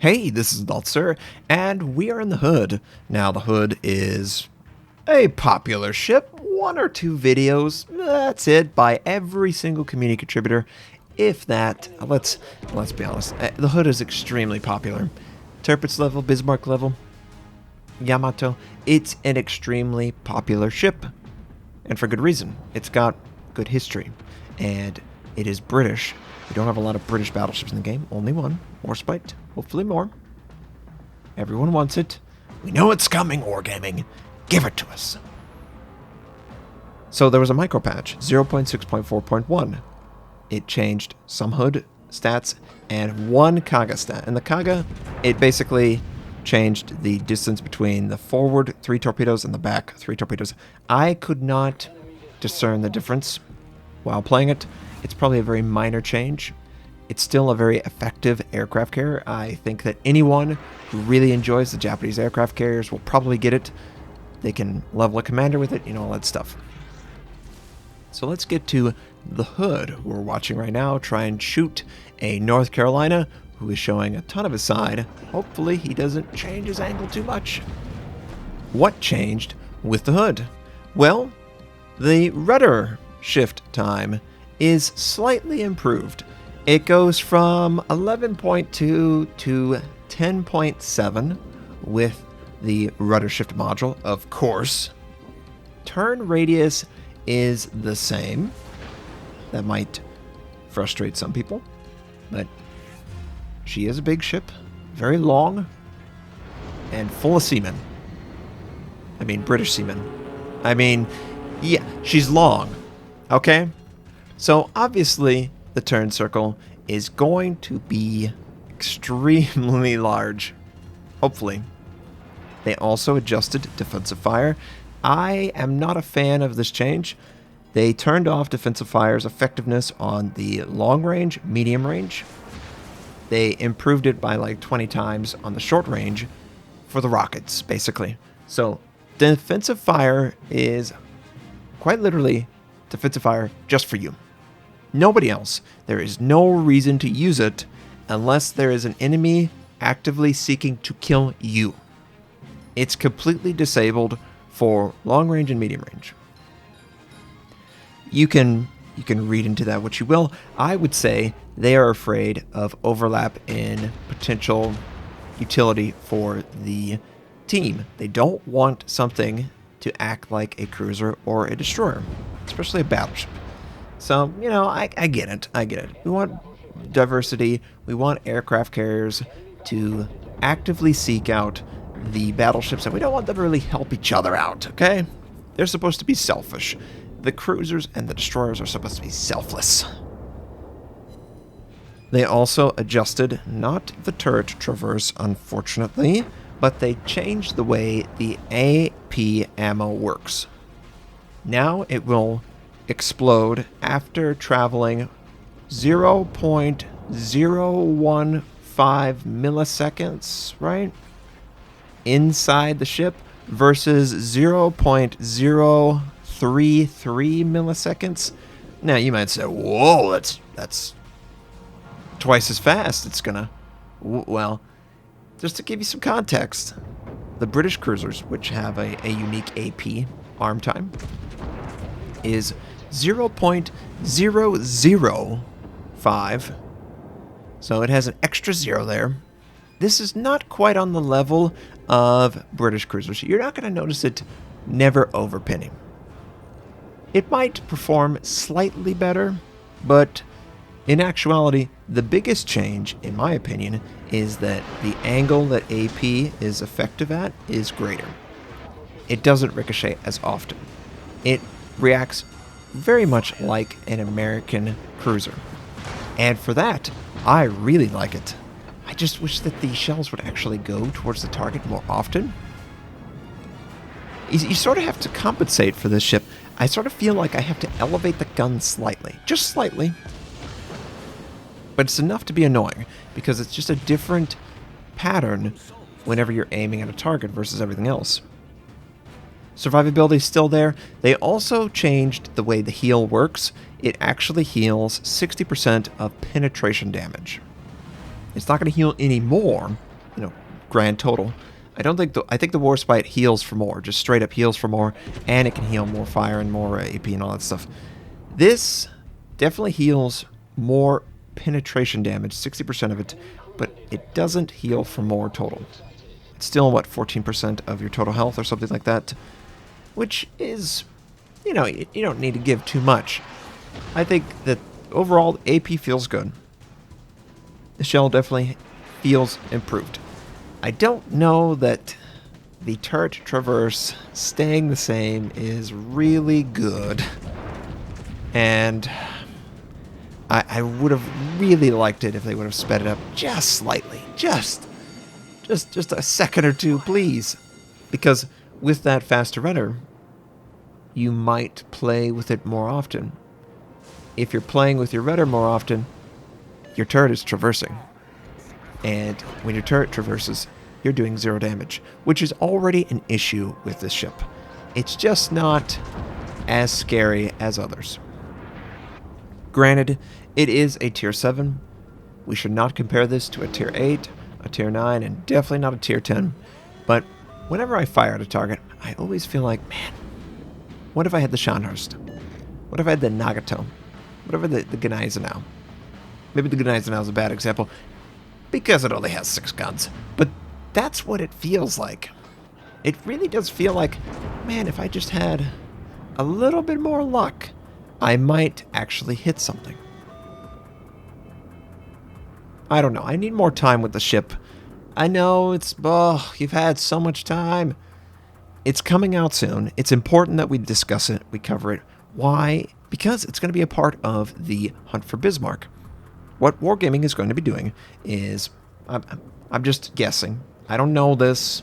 Hey, this is Notser, and we are in the Hood. Now, the Hood is a popular ship, one or two videos, that's it, by every single community contributor. If that, let's be honest, the Hood is extremely popular. Tirpitz level, Bismarck level, Yamato, it's an extremely popular ship. And for good reason. It's got good history, and it is British. We don't have a lot of British battleships in the game, only one, Warspite. Hopefully more. Everyone wants it. We know it's coming, Wargaming. Give it to us. So there was a micro patch, 0.6.4.1. It changed some Hood stats and one Kaga stat. And the Kaga, it basically changed the distance between the forward 3 torpedoes and the back 3 torpedoes. I could not discern the difference while playing it. It's probably a very minor change. It's still a very effective aircraft carrier. I think that anyone who really enjoys the Japanese aircraft carriers will probably get it. They can level a commander with it, all that stuff. So let's get to the Hood, who we're watching right now, try and shoot a North Carolina who is showing a ton of his side. Hopefully he doesn't change his angle too much. What changed with the Hood? Well, the rudder shift time is slightly improved. It goes from 11.2 to 10.7 with the rudder shift module, of course. Turn radius is the same. That might frustrate some people, but she is a big ship, very long, and full of seamen. I mean, British seamen. Yeah, she's long, okay? So obviously, the turn circle is going to be extremely large. Hopefully. They also adjusted defensive fire. I am not a fan of this change. They turned off defensive fire's effectiveness on the long range, medium range. They improved it by like 20 times on the short range for the rockets, basically. So defensive fire is quite literally defensive fire just for you. Nobody else. There is no reason to use it unless there is an enemy actively seeking to kill you. It's completely disabled for long range and medium range. You can read into that what you will. I would say they are afraid of overlap in potential utility for the team. They don't want something to act like a cruiser or a destroyer, especially a battleship. So, I get it. We want diversity. We want aircraft carriers to actively seek out the battleships, and we don't want them to really help each other out, okay? They're supposed to be selfish. The cruisers and the destroyers are supposed to be selfless. They also adjusted, not the turret traverse, unfortunately, but they changed the way the AP ammo works. Now it will explode after traveling 0.015 milliseconds, right? Inside the ship versus 0.033 milliseconds. Now you might say, whoa, that's twice as fast. It's gonna... Well, just to give you some context, the British cruisers, which have a unique AP arm time, is 0.005. So it has an extra zero there. This is not quite on the level of British cruisers. You're not going to notice it never overpinning. It might perform slightly better, but in actuality, the biggest change, in my opinion, is that the angle that AP is effective at is greater. It doesn't ricochet as often. It reacts very much like an American cruiser. And for that, I really like it. I just wish that the shells would actually go towards the target more often. You sort of have to compensate for this ship. I sort of feel like I have to elevate the gun slightly. Just slightly. But it's enough to be annoying, because it's just a different pattern whenever you're aiming at a target versus everything else. Survivability is still there. They also changed the way the heal works. It actually heals 60% of penetration damage. It's not going to heal any more, grand total. I think the Warspite heals for more, just straight up heals for more, and it can heal more fire and more AP and all that stuff. This definitely heals more penetration damage, 60% of it, but it doesn't heal for more total. It's still, what, 14% of your total health or something like that, which is, you don't need to give too much. I think that overall, AP feels good. The shell definitely feels improved. I don't know that the turret traverse staying the same is really good. And I would have really liked it if they would have sped it up just slightly. Just a second or two, please. Because with that faster rudder, you might play with it more often. If you're playing with your rudder more often, your turret is traversing. And when your turret traverses, you're doing 0 damage, which is already an issue with this ship. It's just not as scary as others. Granted, it is a tier 7. We should not compare this to a tier 8, a tier 9, and definitely not a tier 10. But whenever I fire at a target, I always feel like, man, what if I had the Scharnhorst? What if I had the Nagato? What if I had the Gneisenau? Maybe the Gneisenau is a bad example, because it only has 6 guns. But that's what it feels like. It really does feel like, man, if I just had a little bit more luck, I might actually hit something. I don't know. I need more time with the ship. I know you've had so much time. It's coming out soon. It's important that we discuss it, we cover it. Why? Because it's going to be a part of the Hunt for Bismarck. What Wargaming is going to be doing is, I'm just guessing, I don't know this.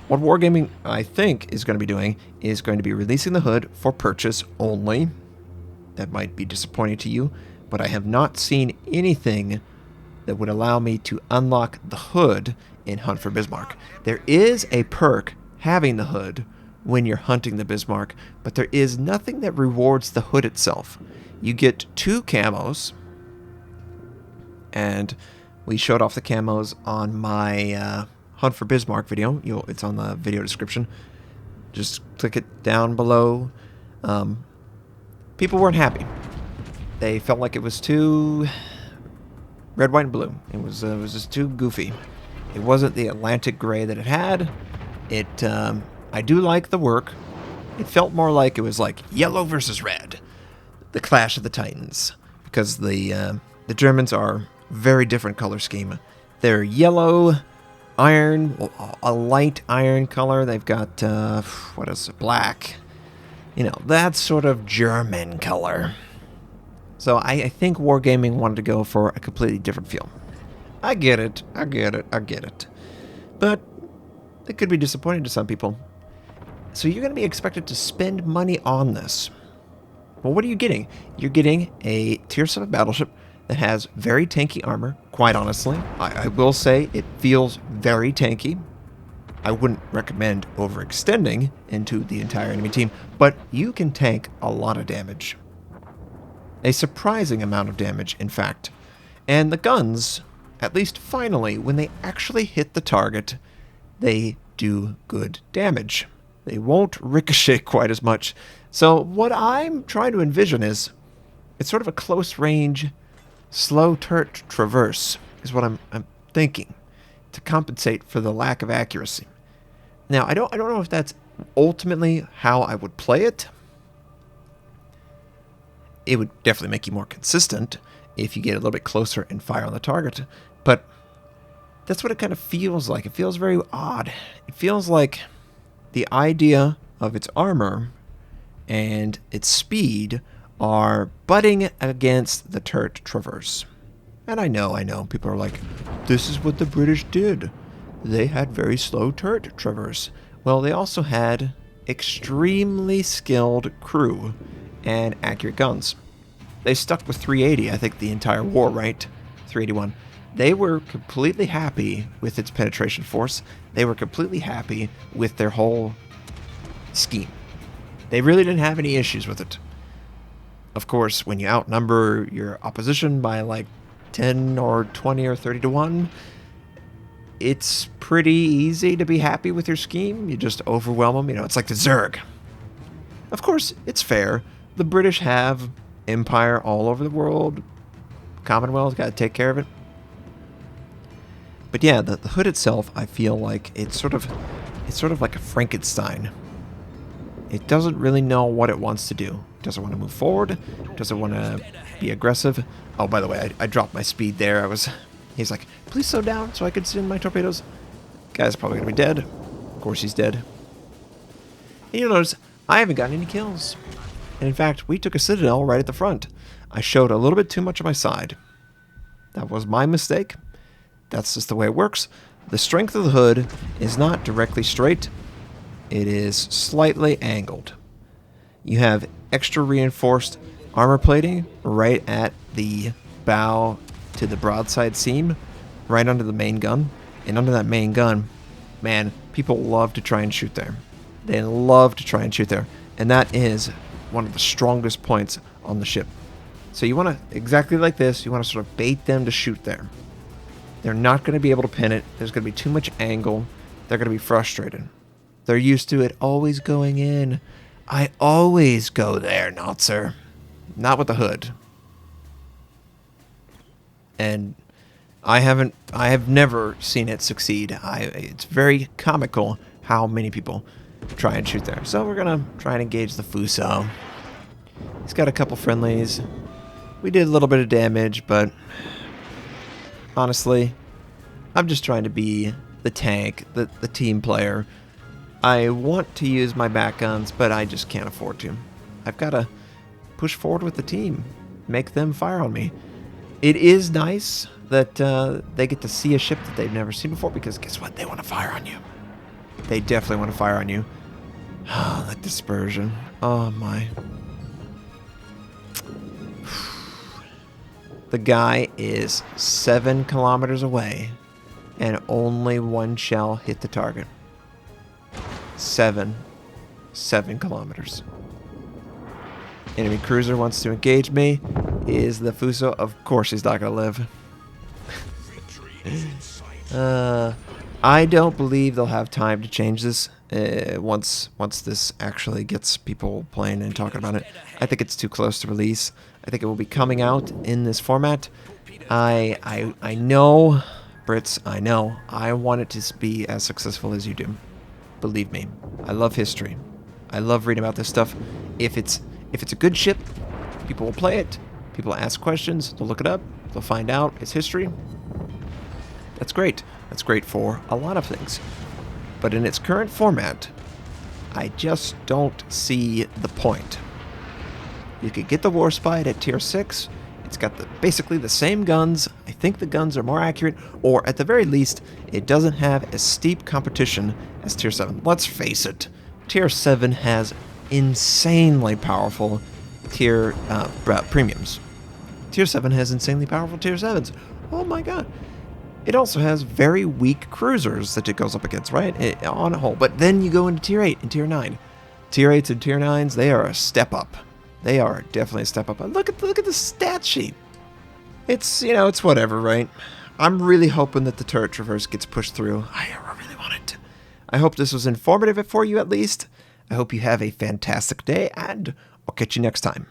What Wargaming, I think, is going to be doing is going to be releasing the hood for purchase only. That might be disappointing to you, but I have not seen anything that would allow me to unlock the hood in Hunt for Bismarck. There is a perk having the hood when you're hunting the Bismarck, but there is nothing that rewards the hood itself. You get 2 camos, and we showed off the camos on my Hunt for Bismarck video. It's on the video description. Just click it down below. People weren't happy. They felt like it was too red, white, and blue. It was just too goofy. It wasn't the Atlantic gray that it had. I do like the work. It felt more like it was like yellow versus red, the Clash of the Titans, because the Germans are very different color scheme. They're yellow, iron, a light iron color. They've got what is it, black. That sort of German color. So I think Wargaming wanted to go for a completely different feel. I get it. But it could be disappointing to some people. So you're going to be expected to spend money on this. Well, what are you getting? You're getting a tier 7 battleship that has very tanky armor, quite honestly. I will say it feels very tanky. I wouldn't recommend overextending into the entire enemy team, but you can tank a lot of damage. A surprising amount of damage, in fact. And the guns, at least finally, when they actually hit the target, they do good damage. They won't ricochet quite as much. So what I'm trying to envision is, it's sort of a close range, slow turret traverse, is what I'm thinking, to compensate for the lack of accuracy. Now, I don't know if that's ultimately how I would play it. It would definitely make you more consistent if you get a little bit closer and fire on the target. But that's what it kind of feels like. It feels very odd. It feels like the idea of its armor and its speed are butting against the turret traverse. And I know, people are like, this is what the British did. They had very slow turret traverse. Well, they also had extremely skilled crew and accurate guns. They stuck with 380, I think, the entire war, right? 381. They were completely happy with its penetration force. They were completely happy with their whole scheme. They really didn't have any issues with it. Of course, when you outnumber your opposition by like 10 or 20 or 30 to 1, it's pretty easy to be happy with your scheme. You just overwhelm them. You know, it's like the Zerg. Of course, it's fair. The British have empire all over the world. Commonwealth, got to take care of it. But yeah, the hood itself, I feel like it's sort of like a Frankenstein. It doesn't really know what it wants to do. It doesn't want to move forward. Doesn't want to be aggressive. Oh, by the way, I dropped my speed there. He's like, please slow down so I can send my torpedoes. Guy's probably gonna be dead. Of course he's dead. And you'll notice I haven't gotten any kills. And in fact, we took a citadel right at the front. I showed a little bit too much on my side. That was my mistake. That's just the way it works. The strength of the hood is not directly straight. It is slightly angled. You have extra reinforced armor plating right at the bow to the broadside seam, right under the main gun. And under that main gun, man, people love to try and shoot there. They love to try and shoot there. And that is one of the strongest points on the ship. So you want to, exactly like this, you want to sort of bait them to shoot there. They're not going to be able to pin it. There's going to be too much angle. They're going to be frustrated. They're used to it always going in. I always go there, Notser. Not with the hood. And I have never seen it succeed. It's very comical how many people try and shoot there. So we're going to try and engage the Fuso. He's got a couple friendlies. We did a little bit of damage, but honestly, I'm just trying to be the tank, the team player. I want to use my back guns, but I just can't afford to. I've got to push forward with the team, make them fire on me. It is nice that they get to see a ship that they've never seen before, because guess what? They want to fire on you. They definitely want to fire on you. Oh, that dispersion. Oh, my. The guy is 7 kilometers away, and only one shell hit the target. 7 kilometers. Enemy cruiser wants to engage me. Is the Fuso? Of course he's not going to live. I don't believe they'll have time to change this once this actually gets people playing and talking about it. I think it's too close to release. I think it will be coming out in this format. I know, Brits, I know. I want it to be as successful as you do. Believe me. I love history. I love reading about this stuff. If it's a good ship, people will play it. People ask questions. They'll look it up. They'll find out. It's history. That's great. That's great for a lot of things. But in its current format, I just don't see the point. You could get the Warspite at tier 6. It's got basically the same guns. I think the guns are more accurate, or at the very least, it doesn't have as steep competition as tier 7. Let's face it, tier 7 has insanely powerful tier premiums. Tier 7 has insanely powerful tier 7s. Oh my god. It also has very weak cruisers that it goes up against, right? On a whole. But then you go into tier 8 and tier 9. Tier 8s and tier 9s, they are a step up. They are definitely a step up. Look at the stat sheet. It's, it's whatever, right? I'm really hoping that the turret traverse gets pushed through. I really want it. I hope this was informative for you at least. I hope you have a fantastic day, and I'll catch you next time.